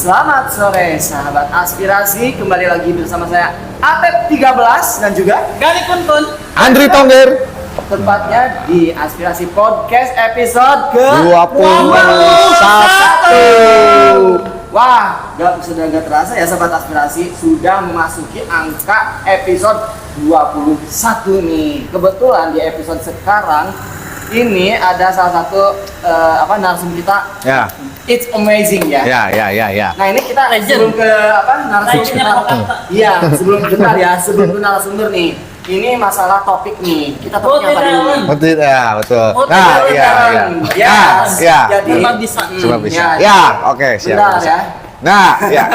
Selamat sore sahabat aspirasi, kembali lagi bersama saya Atep 13 dan juga Gali Kun Andri Tongger. Tepatnya di Aspirasi Podcast episode ke 21. Wah, sudah gak terasa ya sahabat aspirasi, sudah memasuki angka episode 21 nih. Kebetulan di episode sekarang ini ada salah satu narasumber kita. Ya. It's amazing ya. Ya. Nah ini kita sebelum ke narasumber kita. Iya, sebelum ke narasumber nih. Ini masalah topik nih. Kita topiknya apa dulu? Betul ya, betul. Nah, iya. Yes. Ya. Jadi Cuma bisa. ya. Ya, oke, siap. Benar ya. Nah, ya.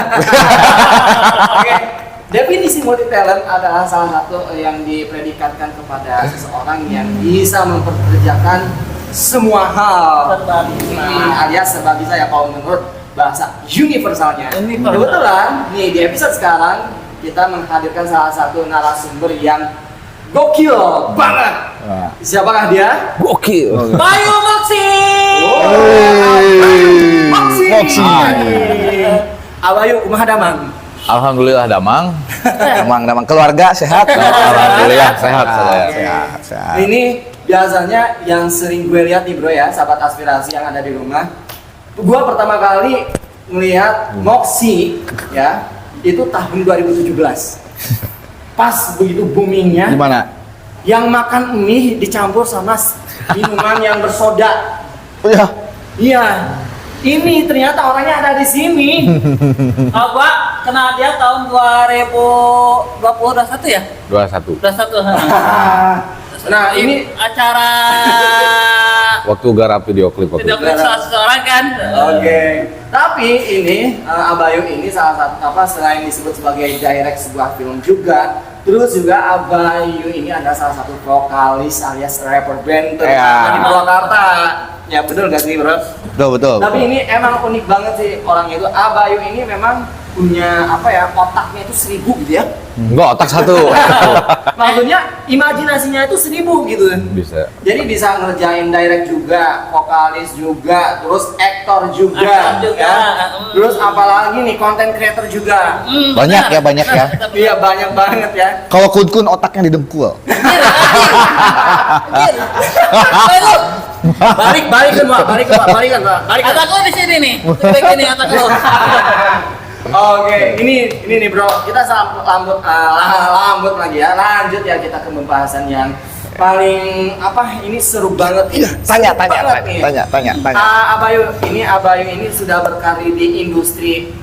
Oke. Definisi multi talent adalah salah satu yang dipredikatkan kepada seseorang yang bisa memperkerjakan semua hal. Alias serba bisa ya kalau menurut bahasa universalnya. Kebetulan nih di episode sekarang kita menghadirkan salah satu narasumber yang gokil banget. Siapakah dia? Gokil. Bayu Moxi. Moxi. Abayu kumaha damang? Alhamdulillah damang. Damang keluarga sehat. Alhamdulillah sehat. Sehat. Ini biasanya yang sering gue lihat nih bro ya, sahabat aspirasi yang ada di rumah. Gue pertama kali melihat Moxi ya, itu tahun 2017. Pas begitu boomingnya. Gimana? Yang makan mie dicampur sama minuman yang bersoda. Oh ya. Iya. Ini ternyata orangnya ada di sini. Gua kenal dia tahun 2021 ya? 21. 21. Nah, ini acara Waktu garap video klip waktu video itu. klip seseorang kan. Oke. Tapi ini Abayu ini salah satu selain disebut sebagai direct sebuah film juga, terus juga Abayu ini adalah salah satu vokalis alias rapper band terkenal di Purwakarta. Ya betul gak sih bro? Betul. Tapi ini emang unik banget sih orang itu. Abayu ini memang punya otaknya itu 1000 gitu ya. Enggak, otak satu. Maksudnya imajinasinya itu 1000 gitu. Bisa. Jadi bisa ngerjain direct juga, vokalis juga, terus aktor juga, ya. Terus apalagi nih konten creator juga. Banyak ya. Iya banyak banget ya. Kalau kun otaknya didengkul. Balik kan Pak. Kata gua di sini nih. Begini kata gua. Oke, ini nih bro, kita lanjut lagi ya. Lanjut ya kita ke pembahasan yang paling ini seru banget. Tanya. Abayu ini sudah berkarir di industri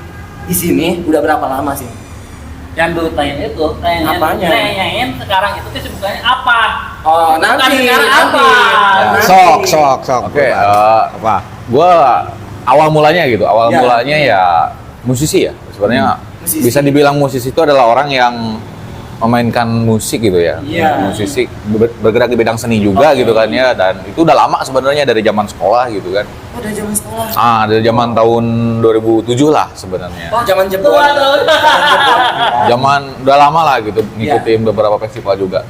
di sini udah berapa lama sih? Yang dulu tanyain itu, tanyain sekarang itu kesibukannya apa? Oh, nanti. Sok. Oke, apa? Gua awal mulanya ya musisi ya. Sebenarnya bisa dibilang musisi itu adalah orang yang memainkan musik gitu ya. Iya. Musisi bergerak di bidang seni juga gitu kan ya, dan itu udah lama sebenarnya dari zaman sekolah gitu kan. Oh, dari zaman sekolah. Dari zaman tahun 2007 lah sebenarnya. Oh, zaman Jepang. Zaman udah lama lah gitu ngikutin beberapa festival juga.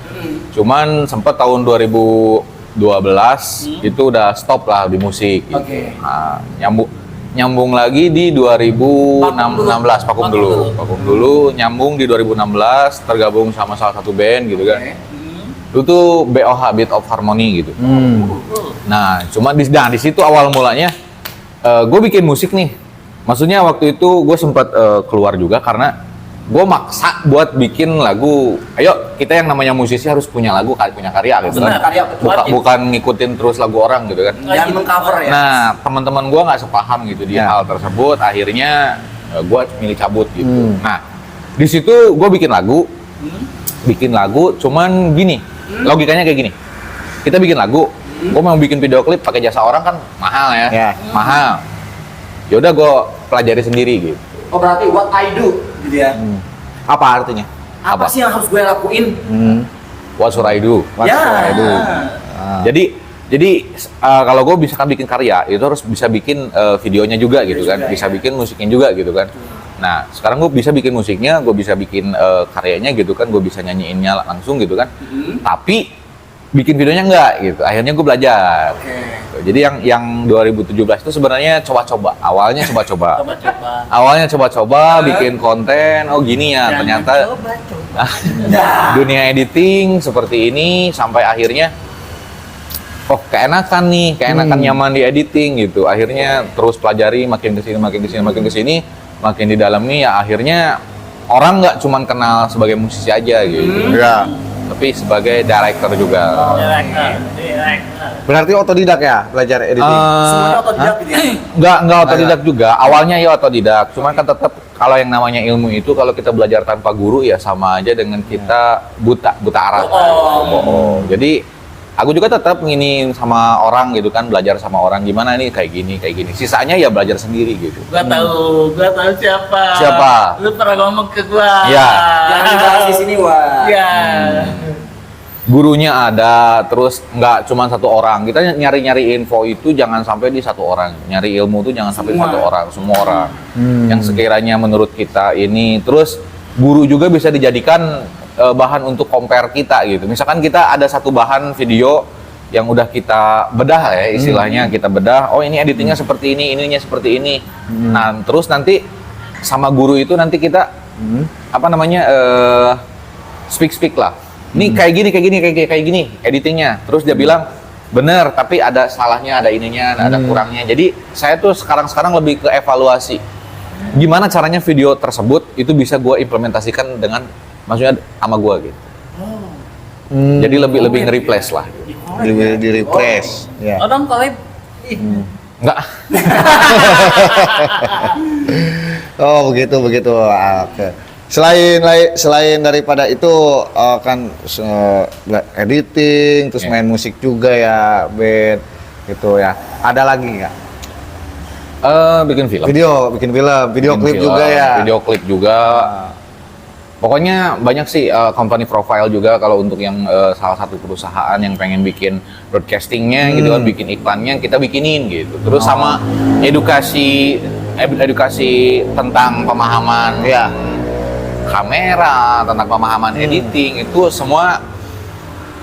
Cuman sempat tahun 2012 itu udah stop lah di musik gitu. Oke. Nah, nyambung lagi di 2016 vakum dulu nyambung di 2016 tergabung sama salah satu band gitu kan. Itu tuh BOH Beat of Harmony gitu. Nah, cuma di situ awal mulanya gue bikin musik nih. Maksudnya waktu itu gue sempat keluar juga karena gue maksa buat bikin lagu. Ayo, kita yang namanya musisi harus punya lagu, punya karya gitu kan. Bukan ngikutin terus lagu orang gitu kan. Jangan mengcover ya. Nah, teman-teman gue nggak sepaham gitu dia hal tersebut. Akhirnya gue milih cabut gitu. Nah, di situ gue bikin lagu, cuman gini, logikanya kayak gini. Kita bikin lagu, gue mau bikin video klip pakai jasa orang kan mahal ya. Mahal. Yaudah gue pelajari sendiri gitu. Oh, berarti what I do gitu ya. Apa artinya? Apa sih yang harus gue lakuin? What should I do? Jadi kalau gue bisa bikin karya, itu harus bisa bikin videonya juga gitu kan, bisa bikin musiknya juga gitu kan. Nah, sekarang gue bisa bikin musiknya, gue bisa bikin karyanya gitu kan, gue bisa nyanyiinnya langsung gitu kan. Tapi bikin videonya enggak gitu. Akhirnya gue belajar. Oke. Jadi yang 2017 itu sebenarnya coba-coba. Awalnya coba-coba. Coba-coba. Awalnya coba-coba bikin konten. Oh gini ya, ternyata Coba-coba. dunia editing seperti ini sampai akhirnya oh keenakan nih, keenakan nyaman di editing gitu. Akhirnya terus pelajari makin kesini, makin didalami ya akhirnya orang nggak cuman kenal sebagai musisi aja gitu. Ya. Tapi sebagai director juga. Director. Berarti otodidak ya belajar editing? Semuanya otodidak gitu ya. Nggak otodidak juga. Awalnya ya otodidak. Cuman kan tetap kalau yang namanya ilmu itu kalau kita belajar tanpa guru ya sama aja dengan kita buta arah. Oh. Jadi aku juga tetap nginin sama orang gitu kan, belajar sama orang gimana nih kayak gini. Sisanya ya belajar sendiri gitu. Gua tahu siapa. Siapa? Lu pernah ngomong ke gua. Iya. Jangan dibahas di sini, Wah. Iya. Gurunya ada, terus nggak cuma satu orang. Kita nyari-nyari info itu jangan sampai di satu orang. Nyari ilmu itu jangan sampai di satu orang, semua orang. Yang sekiranya menurut kita ini, terus guru juga bisa dijadikan bahan untuk compare kita gitu. Misalkan kita ada satu bahan video yang udah kita bedah ya istilahnya, kita bedah. Oh ini editingnya seperti ini, ininya seperti ini. Nah terus nanti sama guru itu nanti kita speak lah. Ini kayak gini editingnya. Terus dia bilang bener, tapi ada salahnya, ada ininya, ada kurangnya. Jadi saya tuh sekarang lebih ke evaluasi. Gimana caranya video tersebut itu bisa gue implementasikan dengan maksudnya sama gue gitu. Jadi lebih nge-replace lah. Di replace. Ya. Orang collab. Enggak. Oh begitu. Oke. Selain daripada itu kan editing, terus main musik juga ya, band gitu ya. Ada lagi nggak? Bikin film. Bikin film, video klip juga ya. Video klip juga. Pokoknya banyak sih company profile juga kalau untuk yang salah satu perusahaan yang pengen bikin broadcastingnya gitu kan, bikin iklannya kita bikinin gitu. Terus sama edukasi tentang pemahaman kamera, tentang pemahaman editing itu semua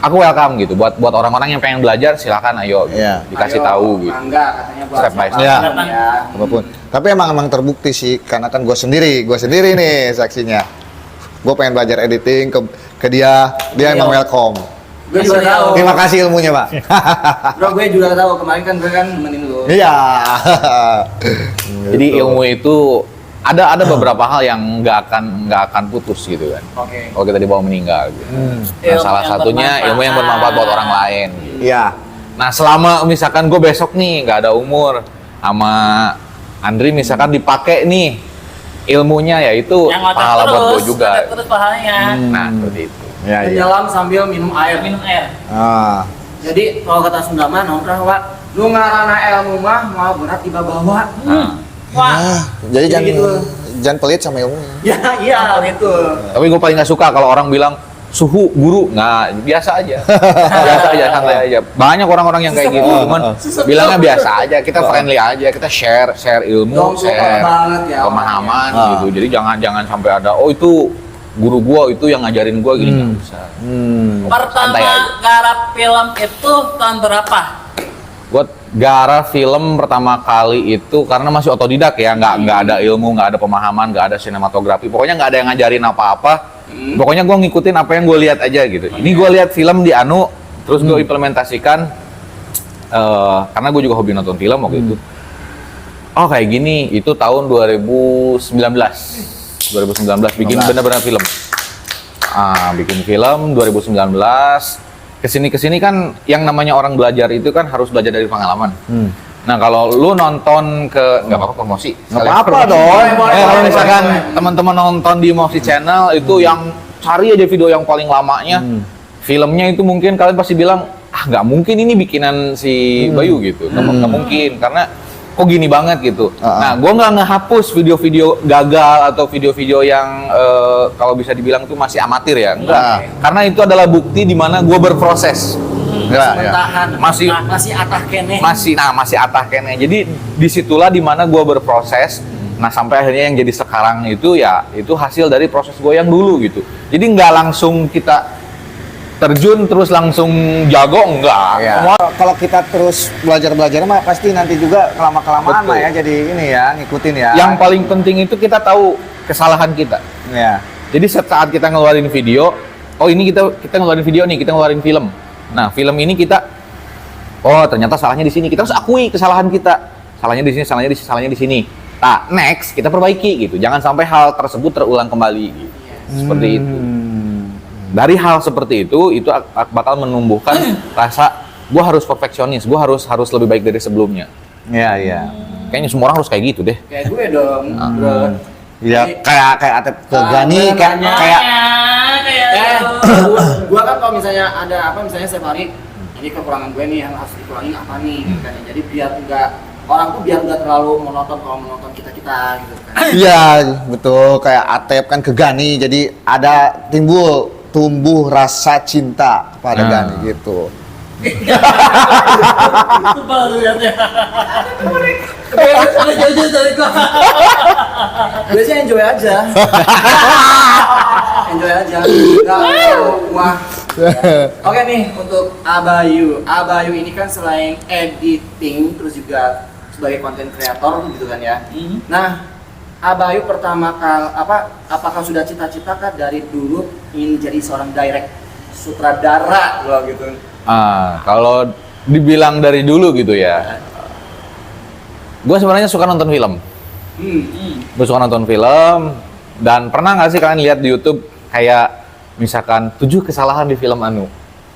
aku welcome gitu. Buat orang-orang yang pengen belajar silakan ayo gitu. Dikasih tahu gitu. Mangga katanya buat Step by step. Ya. ya. Apapun. Tapi emang terbukti sih karena kan gue sendiri nih saksinya. Gue pengen belajar editing ke dia emang welcome. Gue juga tahu. Terima kasih ilmunya, Pak. Bro, gue juga tahu kemarin kan gue kan nemenin lu. Iya. Jadi ilmu itu ada beberapa hal yang nggak akan putus gitu kan. Oke. Kalau kita dibawa meninggal gitu. Nah, Ilmu salah yang satunya bermanfaat. ilmu yang bermanfaat buat orang lain. Gitu. Iya. Nah selama misalkan gue besok nih nggak ada umur sama Andri misalkan dipakai nih ilmunya ya itu Yang ngotak pahala buat gue juga. ngotak terus pahalanya. Nah seperti itu. Iya. Menyelam sambil minum air. Minum air. Ah. Jadi kalau kata Sunda mah nongkrong Wak, lu ngarana ilmu mah mau berat tiba bawa. Wah. Jadi Jadi gitu. jangan pelit sama ilmunya. Ya iya gitu. Tapi gue paling nggak suka kalau orang bilang suhu guru, nggak biasa aja, biasa aja, santai aja. Banyak orang-orang yang kayak gitu, cuman bilangnya biasa aja, kita friendly aja, kita share ilmu, Dong, share banget ya, pemahaman orangnya. gitu. Jadi jangan sampai ada, oh itu guru gua itu yang ngajarin gua gini nggak bisa. Pertama Santai aja. garap film itu tahun berapa? Gua garap film pertama kali itu karena masih otodidak ya, nggak ada ilmu, nggak ada pemahaman, nggak ada sinematografi, pokoknya nggak ada yang ngajarin apa-apa. Pokoknya gue ngikutin apa yang gue lihat aja gitu. Ini gue lihat film di Anu, terus gue implementasikan karena gue juga hobi nonton film waktu itu. Oh kayak gini, itu tahun 2019 bikin benar-benar film. Bikin film 2019. Kesini kan yang namanya orang belajar itu kan harus belajar dari pengalaman. Nah kalau lu nonton ke nggak apa-apa promosi. Nggak apa-apa dong. Kalau misalkan teman-teman nonton di Moxie Channel itu yang cari aja video yang paling lamanya, filmnya itu mungkin kalian pasti bilang nggak mungkin ini bikinan si Bayu gitu, nggak mungkin karena kok gini banget gitu. Nah gue nggak ngehapus video-video gagal atau video-video yang kalau bisa dibilang itu masih amatir ya, enggak. Karena itu adalah bukti di mana gue berproses. Bertahan. Masih atah kene. masih atah kene. Jadi disitulah dimana gue berproses. Nah sampai akhirnya yang jadi sekarang itu ya itu hasil dari proses gue yang dulu gitu. Jadi nggak langsung kita terjun terus langsung jago enggak. Ya. Kalau kita terus belajar mah pasti nanti juga kelamaan Betul. mah ya jadi ini ya ngikutin ya. Yang paling penting itu kita tahu kesalahan kita. ya. Jadi saat kita ngeluarin video, oh ini kita ngeluarin video nih, kita ngeluarin film. Nah, film ini kita oh ternyata salahnya di sini. Kita harus akui kesalahan kita. Salahnya di sini, salahnya di sini. Nah, next kita perbaiki gitu. Jangan sampai hal tersebut terulang kembali gitu. Seperti itu. Dari hal seperti itu bakal menumbuhkan rasa gue harus perfeksionis, gue harus lebih baik dari sebelumnya. Iya. Kayaknya semua orang harus kayak gitu deh. Kayak gue dong, bro. Ya kayak Atep ke Gani kayak Gua kan kalau misalnya ada apa misalnya setiap hari ini kekurangan gue nih yang harus dikurangi apa nih kan ya. Jadi biar enggak terlalu monoton kalau menonton kita gitu kan. Iya, betul. Kayak Atep kan ke Gani, jadi ada tumbuh rasa cinta kepada Gani gitu. Itu baru ya. Udah jauh-jauh dari gua. Gue sih enjoy aja. Enjoy aja. Wah. Oke nih untuk Abayu. Abayu ini kan selain editing terus juga sebagai konten kreator gitu kan ya. Nah, Abayu pertama kali apakah sudah cita-cita kan dari dulu ingin jadi seorang sutradara loh gitu. Kalau dibilang dari dulu gitu ya, gue sebenarnya suka nonton film. Gue suka nonton film, dan pernah nggak sih kalian lihat di YouTube kayak misalkan 7 kesalahan di film anu?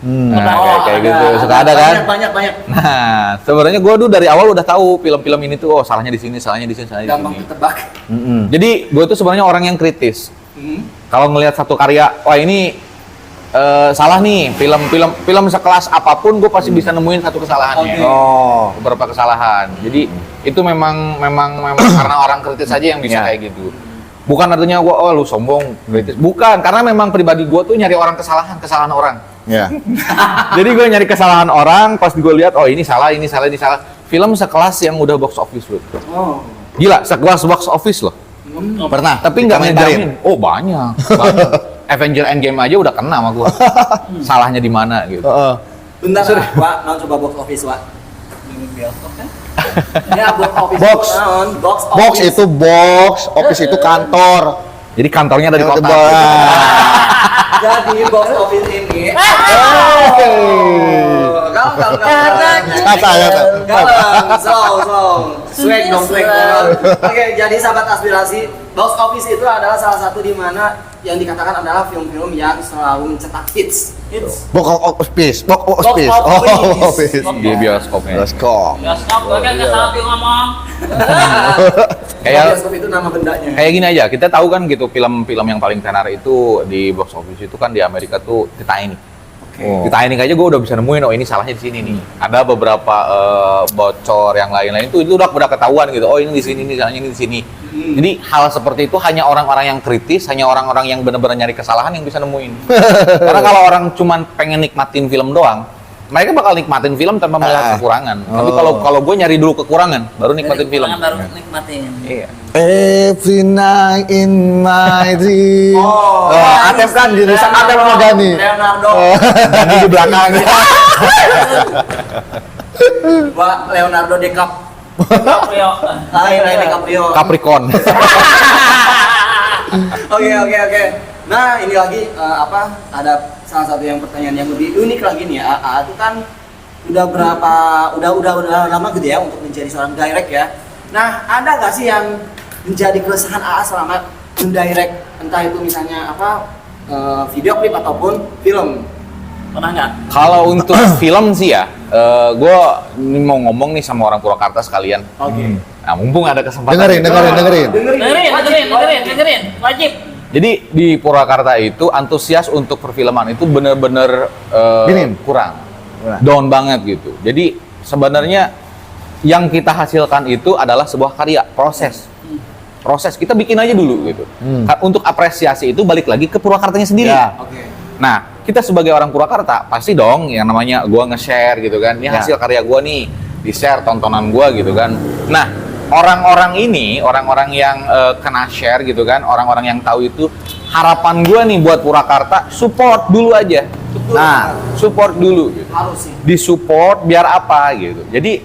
Nah, kayak gitu, suka ada kan? Banyak. Nah, sebenarnya gue dulu dari awal udah tahu film-film ini tuh, oh salahnya di sini, salahnya di sini. Gampang ketebak. Jadi gue tuh sebenarnya orang yang kritis. Kalau ngelihat satu karya, wah ini salah nih, film sekelas apapun gue pasti bisa nemuin satu kesalahannya. Beberapa kesalahan. Jadi itu memang karena orang kritis aja yang bisa kayak gitu. Bukan artinya gue lu sombong kritis. Bukan, karena memang pribadi gue tuh nyari orang kesalahan orang. Ya. Jadi gue nyari kesalahan orang, pas gue lihat oh ini salah. Film sekelas yang udah box office loh. Gila, sekelas box office loh. Pernah. Tapi nggak Dikomentarin. ngejamin. Oh banyak. Avenger Endgame aja udah kena sama gua. Salahnya di mana gitu. Bentar, Wak, mau coba box office, Wak. Bioskop kan? Ya, box office. Box. Box office. itu box, office itu kantor. Jadi kantornya ada di kota. Jadi box office ini. Galang, slow. Swag dong. Oke, jadi sahabat aspirasi, box office itu adalah salah satu di mana yang dikatakan adalah film-film yang selalu mencetak hits. Box office. Di bioskopnya. Bioskop. Bioskop, gua kan nggak salah ngomong. Bioskop itu nama bendanya. Kayak gini aja, kita tahu kan gitu film-film yang paling tenar itu di box office itu kan di Amerika tuh Titanic. Titanic aja gue udah bisa nemuin oh ini salahnya di sini nih. Ada beberapa bocor yang lain-lain itu udah ketahuan gitu. Oh ini di sini, ini salahnya ini di sini. Jadi hal seperti itu hanya orang-orang yang kritis, hanya orang-orang yang benar-benar nyari kesalahan yang bisa nemuin. Karena kalau orang cuman pengen nikmatin film doang, mereka bakal nikmatin film tanpa melihat kekurangan. Tapi kalau gue nyari dulu kekurangan, baru nikmatin film. Baru nikmatin. Iya. Every night in my dream. Atep kan jurusan Atep sama Gani. Leonardo. Gani di belakang. Wak, Leonardo DiCaprio. DiCaprio. Capricorn. Oke. Nah, ini lagi ada salah satu yang pertanyaan yang lebih unik lagi nih ya. Itu kan udah lama gitu ya untuk menjadi seorang direct ya. Nah, ada nggak sih yang menjadi keresahan AA selama mendirect entah itu misalnya video klip ataupun film? Pernah nggak? Kalau untuk film sih ya, gue mau ngomong nih sama orang Purwakarta sekalian. Oke. Nah, mumpung ada kesempatan. Dengerin. Dengerin. Wajib. Jadi di Purwakarta itu antusias untuk perfilman itu bener-bener kurang, down banget gitu. Jadi sebenarnya yang kita hasilkan itu adalah sebuah karya, proses kita bikin aja dulu gitu. Untuk apresiasi itu balik lagi ke Purwakartanya sendiri. Oke. Nah, kita sebagai orang Purwakarta pasti dong yang namanya gua nge-share gitu kan. Ini hasil karya gua nih, di-share tontonan gua gitu kan. Nah, orang-orang yang kena share gitu kan, orang-orang yang tahu itu, harapan gua nih buat Purwakarta support dulu aja. Nah, support dulu gitu. Harus sih. Disupport biar apa gitu. Jadi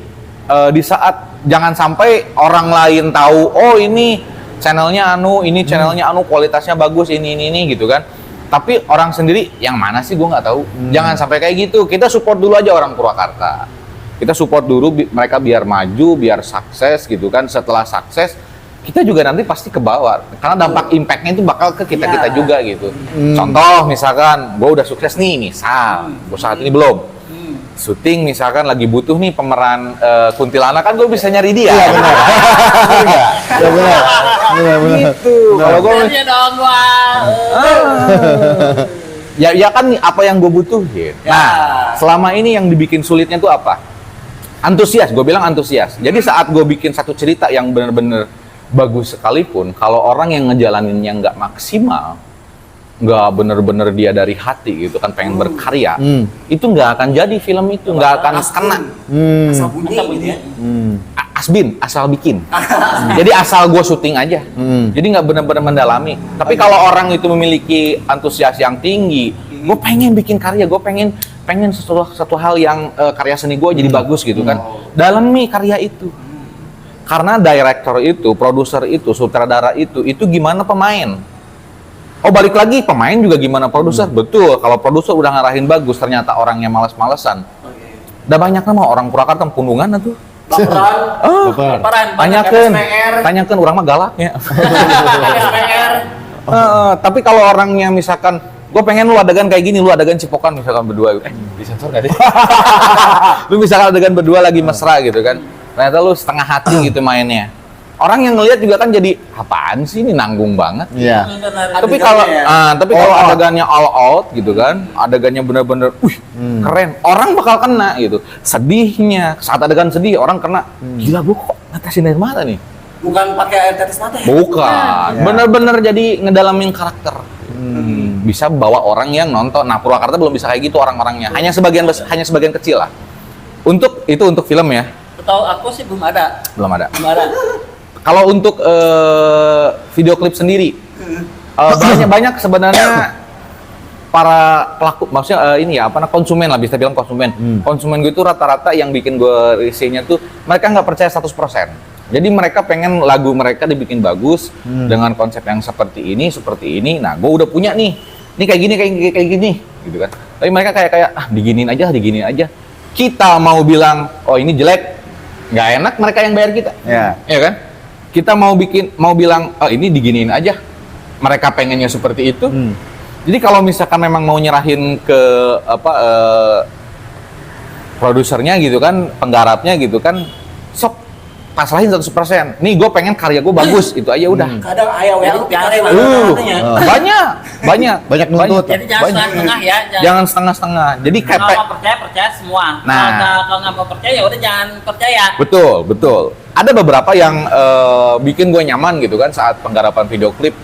di saat jangan sampai orang lain tahu, oh ini channelnya ini channelnya kualitasnya bagus, ini gitu kan. Tapi orang sendiri yang mana sih gue nggak tahu. Jangan sampai kayak gitu. Kita support dulu aja orang Purwakarta. Kita support dulu mereka biar maju, biar sukses gitu kan. Setelah sukses kita juga nanti pasti ke bawah karena dampak impactnya itu bakal ke kita juga gitu. Contoh misalkan gue udah sukses nih, misal gue saat ini belum syuting, misalkan lagi butuh nih pemeran kuntilanak, kan gue bisa nyari dia. Iya benar. Iya benar. Gitu. Kalau gue Iya dong gua. ya kan nih apa yang gue butuhin. Nah, selama ini yang dibikin sulitnya tuh apa? Antusias, gue bilang antusias. Jadi saat gue bikin satu cerita yang bener-bener bagus sekalipun, kalau orang yang ngejalaninnya nggak maksimal, nggak bener-bener dia dari hati gitu kan, pengen berkarya, itu nggak akan jadi film itu, nggak akan kena. Asal bunyi gitu ya. Asbin, asal bikin. Jadi asal gue syuting aja. Jadi nggak bener-bener mendalami. Tapi kalau orang itu memiliki antusias yang tinggi, gue pengen bikin karya, gue pengen satu hal yang karya seni gue jadi bagus gitu kan. Dalami karya itu. Karena director itu, produser itu, sutradara itu gimana pemain. Oh balik lagi, pemain juga gimana produser. Betul, kalau produser udah ngarahin bagus, ternyata orangnya malas-malesan. Udah banyak nama orang Purwakarta pundungan tuh. Baperan. Tanyakan orang mah galaknya. SPR. Tapi kalau orangnya misalkan, gue pengen lu adegan kayak gini, lu adegan cipokan misalkan berdua, disensor gak deh? Lu misalkan adegan berdua lagi mesra gitu kan, ternyata lu setengah hati gitu mainnya. Orang yang ngelihat juga kan jadi, apaan sih ini nanggung banget. Iya. Tapi kalau kalau adegannya all out gitu kan, adegannya bener-bener, keren, orang bakal kena gitu. Sedihnya, saat adegan sedih orang kena, gila gua kok netesin air mata nih. Bukan pakai air tetes mata ya? Bukan, bener-bener jadi ngedalamin karakter. Bisa bawa orang yang nonton. Nah, Purwakarta belum bisa kayak gitu orang-orangnya. Hanya sebagian kecil lah. Untuk film ya. Tahu aku sih belum ada. Belum ada. Belum ada. Kalau untuk video klip sendiri, banyak sebenarnya para pelaku, maksudnya konsumen lah, bisa bilang konsumen. Konsumen gue itu rata-rata yang bikin gue risihnya tuh mereka nggak percaya 100%. Jadi mereka pengen lagu mereka dibikin bagus dengan konsep yang seperti ini. Nah, gue udah punya nih kayak gini, gitu kan. Tapi mereka kayak diginiin aja. Kita mau bilang, oh ini jelek, nggak enak, mereka yang bayar kita, ya kan? Kita mau bilang, oh ini diginiin aja, mereka pengennya seperti itu. Jadi kalau misalkan memang mau nyerahin ke produsernya gitu kan, penggarapnya gitu kan, sok pasrahin 100%. Nih gue pengen karya gue bagus, itu aja udah. Kadang ayah WL Banyak nuntut. Jadi jangan setengah-setengah ya. Jangan setengah-setengah. Jadi Kalau nggak percaya semua. Nah. Kalau nggak mau percaya ya udah jangan percaya. Betul. Ada beberapa yang bikin gue nyaman gitu kan saat penggarapan video klip.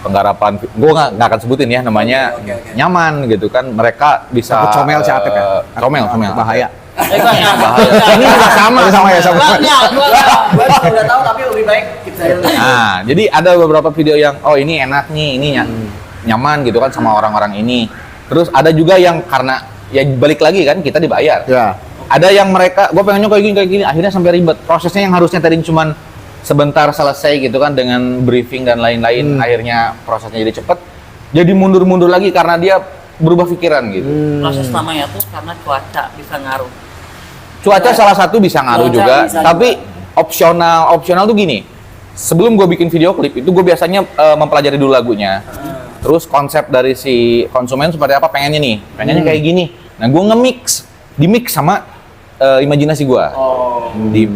Gue nggak akan sebutin ya namanya. Nyaman gitu kan. Mereka bisa comel si Atep ya? Comel. Bahaya. Ini juga sama ya. Gue udah tahu tapi lebih baik kita dulu. Nah, jadi ada beberapa video yang ini enak nih, ini nyaman gitu kan sama orang-orang ini. Terus ada juga yang karena ya balik lagi kan kita dibayar. Ya. Ada yang mereka, gue pengennya kayak gini, akhirnya sampai ribet. Prosesnya yang harusnya tadi cuman sebentar selesai gitu kan dengan briefing dan lain-lain, akhirnya prosesnya jadi cepet, jadi mundur-mundur lagi karena dia berubah pikiran gitu. Proses namanya tuh karena cuaca bisa ngaruh. Cuaca salah satu bisa ngaruh Cuaca juga, bisa tapi opsional tuh gini. Sebelum gue bikin video klip itu gue biasanya mempelajari dulu lagunya. Terus konsep dari si konsumen seperti apa, pengennya kayak gini. Nah, gue di-mix sama imajinasi gue.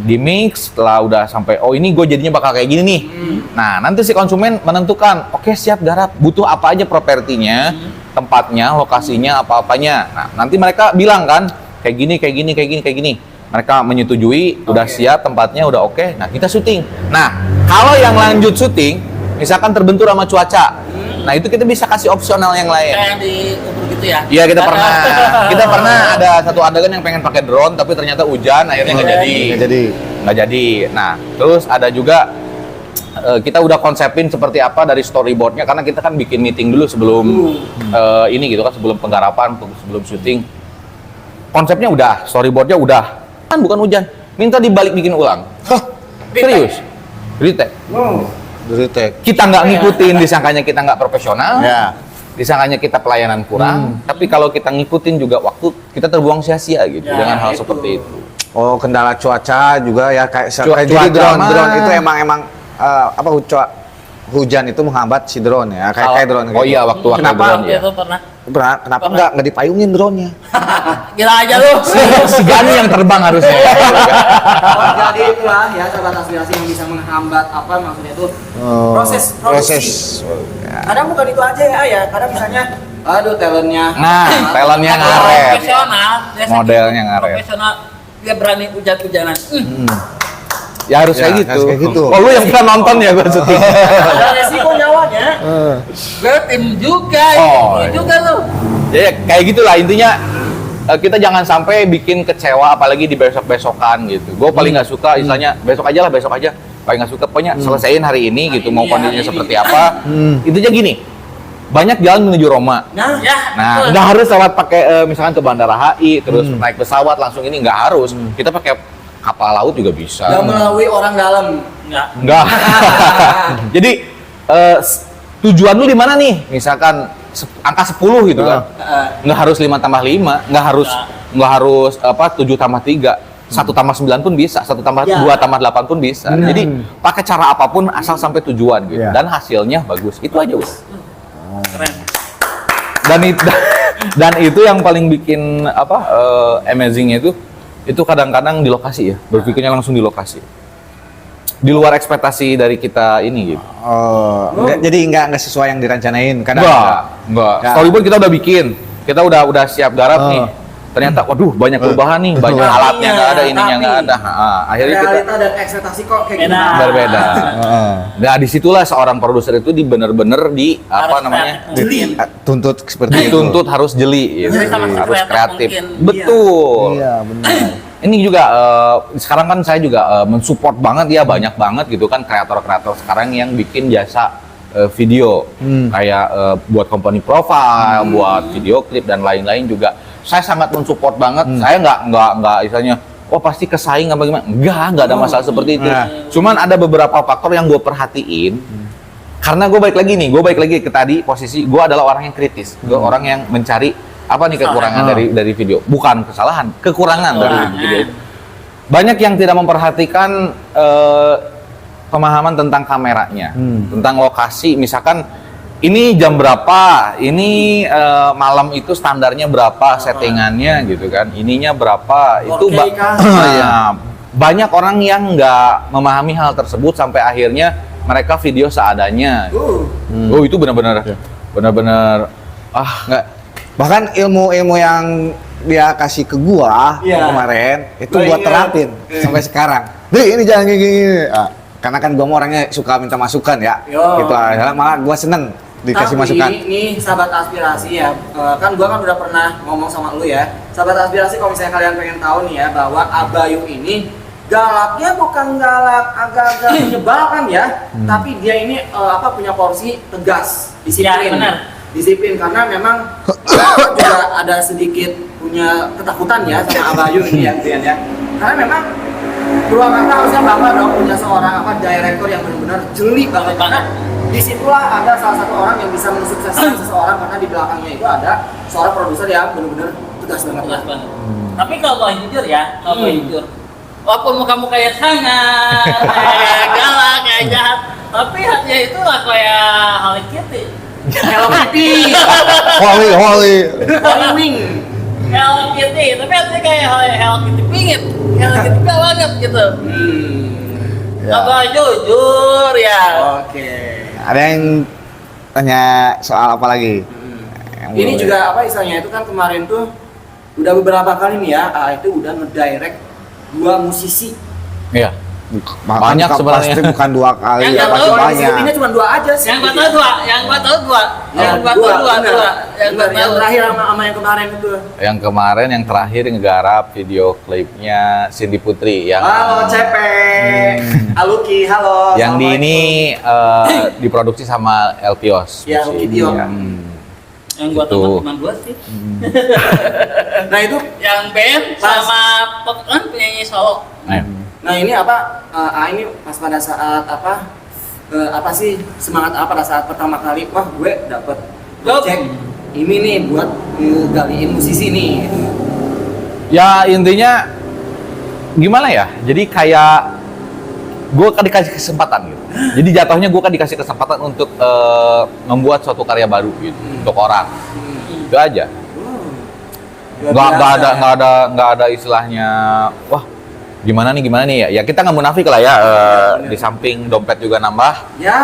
Di mix, setelah udah sampai ini gue jadinya bakal kayak gini nih. Nah, nanti si konsumen menentukan, oke, siap garap, butuh apa aja propertinya, tempatnya, lokasinya, apa-apanya. Nah, nanti mereka bilang kan kayak gini. Mereka menyetujui, udah siap tempatnya, udah oke. Nah, kita syuting. Nah, kalau yang lanjut syuting misalkan terbentur sama cuaca, nah itu kita bisa kasih opsional yang lain. Kayak di kubur gitu ya? Iya, kita pernah ada satu adegan yang pengen pakai drone tapi ternyata hujan, akhirnya nggak jadi. Nah, terus ada juga kita udah konsepin seperti apa dari storyboardnya, karena kita kan bikin meeting dulu sebelum ini gitu kan, sebelum penggarapan, sebelum syuting. Konsepnya udah, storyboardnya udah, kan bukan hujan, minta dibalik bikin ulang. Serius, retake. Retake. Kita nggak ngikutin, disangkanya kita nggak profesional, Ya. disangkanya kita pelayanan kurang. Tapi kalau kita ngikutin juga waktu kita terbuang sia-sia gitu dengan hal seperti itu. Oh, kendala cuaca juga ya kayak Cuaca jadi drone mah. itu emang hujan itu menghambat si drone ya, kayak drone. Oh iya, waktu Kenapa? drone ya. Itu pernah. Kenapa nggak dipayungin drone-nya? Gila aja lu. Si Gani yang terbang harusnya. Oh, jadi itulah ya sahabat aspirasi yang bisa menghambat apa maksudnya itu proses produksi. Kadang bukan itu aja ya, kadang misalnya aduh talentnya. Nah, talentnya ngaret. Profesional. biasa Modelnya gitu. ngaret. Profesional. Dia berani hujan-hujanan. Ya harus Ya, kayak gitu. harus kayak gitu. Oh, lu yang pernah nonton ya gua syuting. Ada resiko nyawanya. Gue tim juga. Oh, Ini iya. juga lu. Ya kayak gitulah intinya. Kita jangan sampai bikin kecewa, apalagi di besok-besokan gitu. Gue paling nggak suka, istilahnya besok aja. Paling nggak suka, pokoknya selesaiin hari ini gitu. Mau kondisinya seperti apa. Intinya gini, banyak jalan menuju Roma. Nah, Ya. Nah, betul. nggak harus lewat pakai misalkan ke Bandara HI, terus naik pesawat langsung ini, nggak harus. Kita pakai kapal laut juga bisa. dan melalui orang dalam. Enggak. Enggak. Jadi tujuan lu di mana nih? Misalkan angka 10 gitu kan. Nggak harus 5 tambah 5, nggak harus apa 7 tambah 3. 1 tambah 9 pun bisa, 1 tambah Ya. 2 tambah 8 pun bisa. Jadi pakai cara apapun asal sampai tujuan gitu. Ya. Dan hasilnya bagus. Itu aja, Us. Keren. Dan itu yang paling bikin apa amazing-nya itu kadang-kadang di lokasi ya, berpikirnya langsung di lokasi. Di luar ekspektasi dari kita ini gitu. Jadi nggak sesuai yang direncanain kadang. Enggak. Ya. Storyboard kita udah bikin. Kita udah siap garap nih. Ternyata waduh banyak perubahan nih, banyak Tapi alatnya nggak ada, ininya tapi nggak ada. Akhirnya kita Realita dan ekspektasi kok kayak Beda. gimana? berbeda. Nah, disitulah seorang produser itu bener-bener di apa Harus namanya? Jeli. Tuntut seperti itu. Dituntut harus jeli gitu. Jadi sama Harus kreatif kreatif. mungkin. Betul. Iya, benar. Ini juga sekarang kan saya juga mensupport banget ya, banyak banget gitu kan kreator-kreator sekarang yang bikin jasa video kayak buat company profile, buat video klip dan lain-lain juga. Saya sangat mensupport banget. Saya nggak istilahnya oh pasti kesaing apa gimana. Enggak ada masalah seperti itu. Nah. Cuman ada beberapa faktor yang gue perhatiin. Karena gue balik lagi ke tadi posisi gue adalah orang yang kritis. Gue orang yang mencari apa nih kekurangan dari video. Bukan kesalahan, kekurangan dari video itu. Banyak yang tidak memperhatikan pemahaman tentang kameranya, tentang lokasi. Misalkan ini jam berapa, ini malam itu standarnya berapa, settingannya gitu kan, ininya berapa, itu 4K kah? banyak orang yang nggak memahami hal tersebut sampai akhirnya mereka video seadanya. Oh itu benar-benar nggak. Bahkan ilmu-ilmu yang dia kasih ke gua Iya. kemarin itu Gua gua ingat. terapin sampai sekarang. Dih, ini jangan gini. Karena kan gua mau orangnya suka minta masukan ya. Yo. Gitu malah gua seneng dikasih Tapi, masukan. nih sahabat aspirasi ya, kan gua kan udah pernah ngomong sama lu ya. Sahabat aspirasi kalau misalnya kalian pengen tahu nih ya bahwa Abayu ini galaknya bukan galak agak-agak menyebalkan ya, tapi dia ini punya porsi tegas, disiplin. Ya, benar. Disiplin karena memang juga ada sedikit punya ketakutan ya sama Abayu ini ya, Brian ya. Karena memang Purwakarta harusnya bangga dong punya seorang director yang benar-benar jeli banget. Karena disitulah ada salah satu orang yang bisa mensukseskan seseorang karena di belakangnya itu ada seorang produser yang benar-benar tegas banget. Tegas banget. Tapi kalau boleh jujur ya, kalau boleh jujur, walaupun muka-muka kayak sangar, kayak galak, kayak jahat, tapi hatinya itu lah kayak Hello Kitty. Hello Kitty, Holy. Holy Wing. Hello Kitty, tapi hatinya kayak Hello Kitty pingit, Hello Kitty banget gitu. Ya. Apa jujur ya? Oke. Ada yang tanya soal apa lagi? Yang Ini belum juga apa istilahnya itu kan kemarin tuh udah beberapa kali nih ya, itu udah ngedirect 2 musisi. Iya. Banyak sebenarnya. Pasti bukan 2 kali, Yang ya nggak pasti tahu, banyak. Ini cuma 2 aja sih. Yang gua tahu 2, yang gua tahu 2. Yang gua tahu 2. Yang gua Yang tahu. terakhir sama yang kemarin itu. Yang kemarin yang terakhir ngegarap video klipnya Cindy Putri yang Halo CP. Aluki, halo. yang di ini diproduksi sama Elpios. Ya, musik. Elpios. Yang gua Itu. tahu cuma 2 sih. Nah itu, Yang band sama penyanyi solo. Ayo. nah ini apa? Ini pas pada saat apa sih semangat apa pada saat pertama kali? Wah gue dapet project ini nih buat ngegaliin musisi nih. Ya intinya gimana ya? Jadi kayak gue kan dikasih kesempatan gitu. Jadi jatuhnya gue kan dikasih kesempatan untuk membuat suatu karya baru gitu untuk orang. Itu aja. Nggak ada istilahnya. Wah gimana nih ya? Ya kita nggak munafik lah ya. Di samping dompet juga nambah. Ya.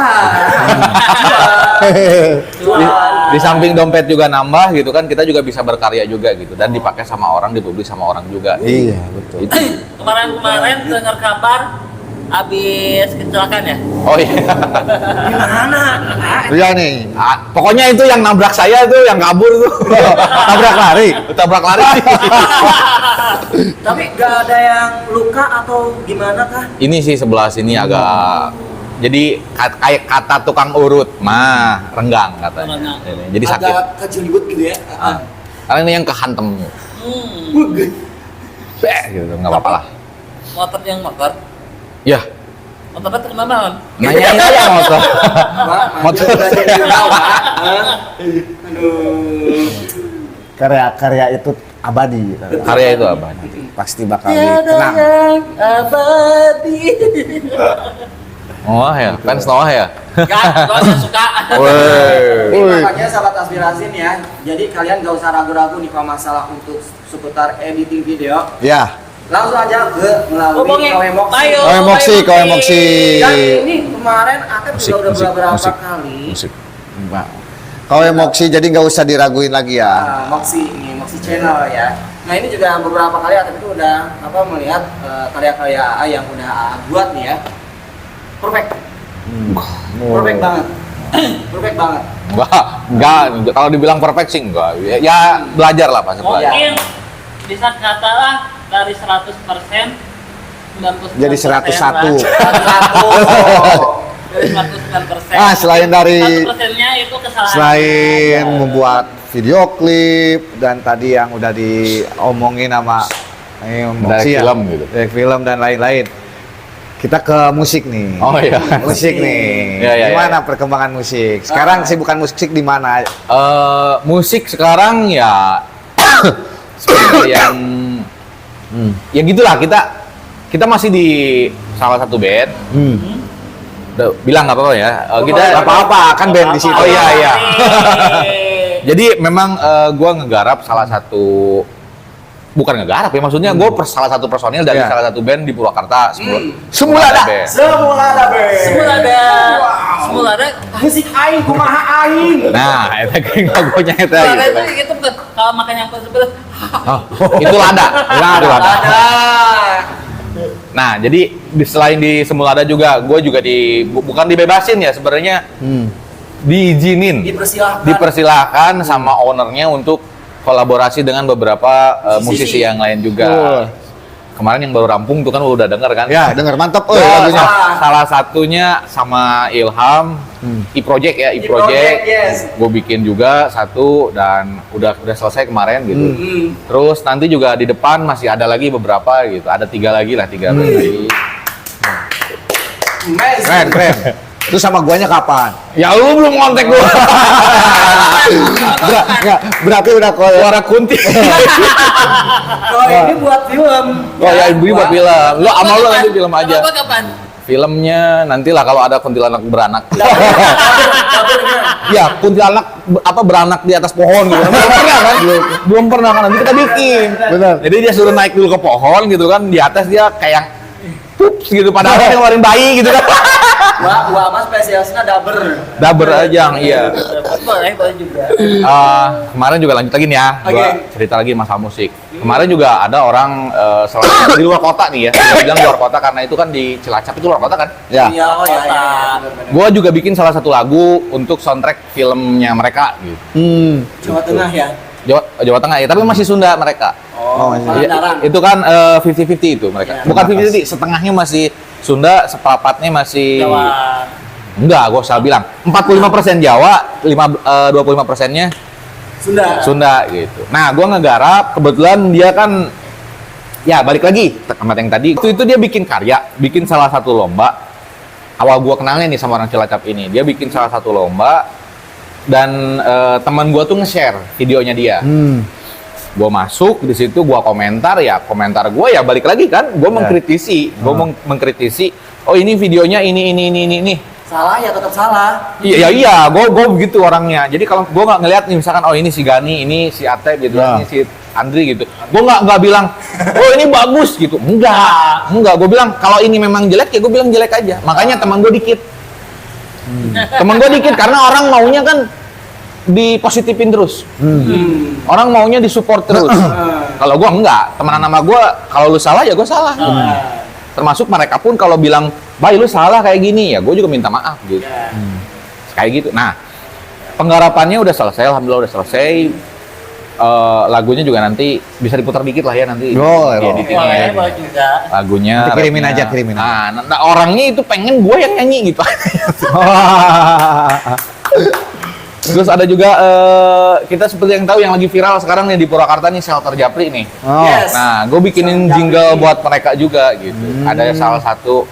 Di samping dompet juga nambah gitu kan, kita juga bisa berkarya juga gitu dan dipakai sama orang, dipublis sama orang juga. Iya, betul. Itu. Kemarin dengar kabar habis kecelakaan ya? Oh iya. Gimana? Iya nih. Pokoknya itu yang nabrak saya tuh, yang kabur tuh. Tabrak lari. Tabrak lari. Tapi gak ada yang luka atau gimana kah? Ini sih sebelah sini agak jadi kayak kata tukang urut mah renggang katanya. Renggang. Jadi sakit. Agak kejeliwet gitu ya. Karena ini yang kehantem. Gitu, nggak apa-apa lah. Motor yang motor. Ya, Motornya terkenal. nanyain aja motor. Motor. Aduh. Karya itu abadi. Karya itu apa? Pasti bakal Tiada dikenang. yang abadi. Oh ya, fans Noah ya. Gak, gua suka. Ini makanya sahabat aspirasi nih ya. Jadi kalian gak usah ragu-ragu nih kalau masalah untuk seputar editing video. Ya. Langsung aja ke melalui Hubungin. Kowemoksi. Ayo. Kowemoksi. Dan ini kemarin Atep juga udah beberapa kali. Musik. Kau emosi jadi nggak usah diraguin lagi ya. Moksi channel ya. Nah ini juga beberapa kali Atep itu udah melihat karya-karya AA yang udah AA buat nih ya. Perfect. Perfect banget. Perfect banget. Enggak, kalau dibilang perfect sih enggak. Ya belajar lah pasti belajar. Mungkin bisa katalah dari 100% 99% Jadi 101. Dari 109%. Ah, selain dari 1%-nya itu kesalahan. selain membuat video klip dan tadi yang udah diomongin sama Dari ya, film gitu. dari film dan lain-lain. Kita ke musik nih. Oh iya. Musik nih. Ya, ya, Gimana perkembangan musik? Sekarang sibukan musik di mana? Musik sekarang ya seperti yang ya gitulah, kita masih di salah satu band. Udah, bilang nggak apa-apa ya. Kita Nggak apa-apa, kan band di situ. Oh iya iya. Jadi memang gua ngegarap salah satu, bukan ngegarap ya, maksudnya gue salah satu personil dari Iya. salah satu band di Purwakarta. Semula ada. band. Semula ada be. Semula ada. Musik aing kumaha aing. Nah, itu kayak ngagonya itu. Semula ada itu bukan kalau makan yang pedes-pedes. Itu lada. Itu lada. Ada. Nah, jadi selain di Semulada juga, gue juga bukan dibebasin ya sebenarnya, diizinin, dipersilahkan sama ownernya untuk kolaborasi dengan beberapa musisi yang lain juga. Kemarin yang baru rampung tuh kan udah denger kan? Ya, denger mantap. Lagunya salah satunya sama Ilham, E-Project ya, E-Project. Yes. Gue bikin juga satu dan udah selesai kemarin gitu. Terus nanti juga di depan masih ada lagi beberapa gitu. Ada tiga lagi. Keren. Itu sama guanya kapan? Ya lu belum kontak gua. Berarti udah Suara kunti. Kalau ini buat film. Oh ya, ibu buat film. Lu sama lu nanti film aja. Apa kapan? Filmnya nantilah kalau ada kuntilanak beranak. Ya, kuntilanak beranak di atas pohon gitu. Belum pernah kan? Belum pernah kan, nanti kita bikin. Benar. Jadi dia suruh naik dulu ke pohon gitu kan, di atas dia kayak pups gitu, padahal dia ngeluarin bayi gitu kan. Gua mas spesialisnya Daber aja, iya. Boleh juga. Kemarin juga lanjut lagi nih ya, gua Oke. cerita lagi masalah musik. Kemarin juga ada orang selain di luar kota nih ya, gua bilang luar kota karena itu kan di Cilacap itu luar kota kan. Ya. Iya, oh ya, Kota. Gua juga bikin salah satu lagu untuk soundtrack filmnya mereka gitu. Jawa Tengah ya. Jawa Tengah ya, tapi masih Sunda mereka. Oh, masih. Pangandaran. Itu kan 50-50 itu mereka. Iya. Bukan 50-50, setengahnya masih Sunda, seperempatnya masih Jawa. Enggak, gua salah bilang. 45% Jawa, 25%-nya Sunda. Sunda gitu. Nah, gua ngegarap, kebetulan dia kan ya balik lagi sama yang tadi. Itu dia bikin karya, bikin salah satu lomba. Awal gua kenalnya nih sama orang Cilacap ini. Dia bikin salah satu lomba dan teman gua tuh nge-share videonya dia. Gua masuk di situ, gua komentar ya, komentar gua ya balik lagi kan, gua mengkritisi, mengkritisi. Oh, ini videonya ini. Salah ya tetap salah. Iya, gue begitu orangnya. Jadi kalau gue nggak ngeliat nih, misalkan oh ini si Gani, ini si Atep gitu, Ya. ini si Andri gitu, gue nggak bilang, oh ini bagus gitu. Enggak. Gue bilang kalau ini memang jelek ya gue bilang jelek aja. Makanya teman gue dikit. Teman gue dikit karena orang maunya kan dipositifin terus. Orang maunya disupport terus. Kalau gue enggak, temenan sama gue, kalau lu salah ya gue salah. Termasuk mereka pun kalau bilang, "Bay, lu salah kayak gini," ya gue juga minta maaf gitu. Kayak gitu. Nah, penggarapannya udah selesai, alhamdulillah udah selesai. Lagunya juga nanti bisa diputar dikit lah ya nanti. Boleh, di editingnya ya. Boleh juga. Lagunya. Nanti kirimin rapnya. aja, kirimin aja. Nah, orangnya itu pengen gue yang nyanyi gitu. Terus ada juga kita seperti yang tahu yang lagi viral sekarang nih di Purwakarta nih, Shelter Japri nih. Oh. Yes. Nah, gue bikinin Shelter jingle Japri. buat mereka juga gitu. Ada salah satu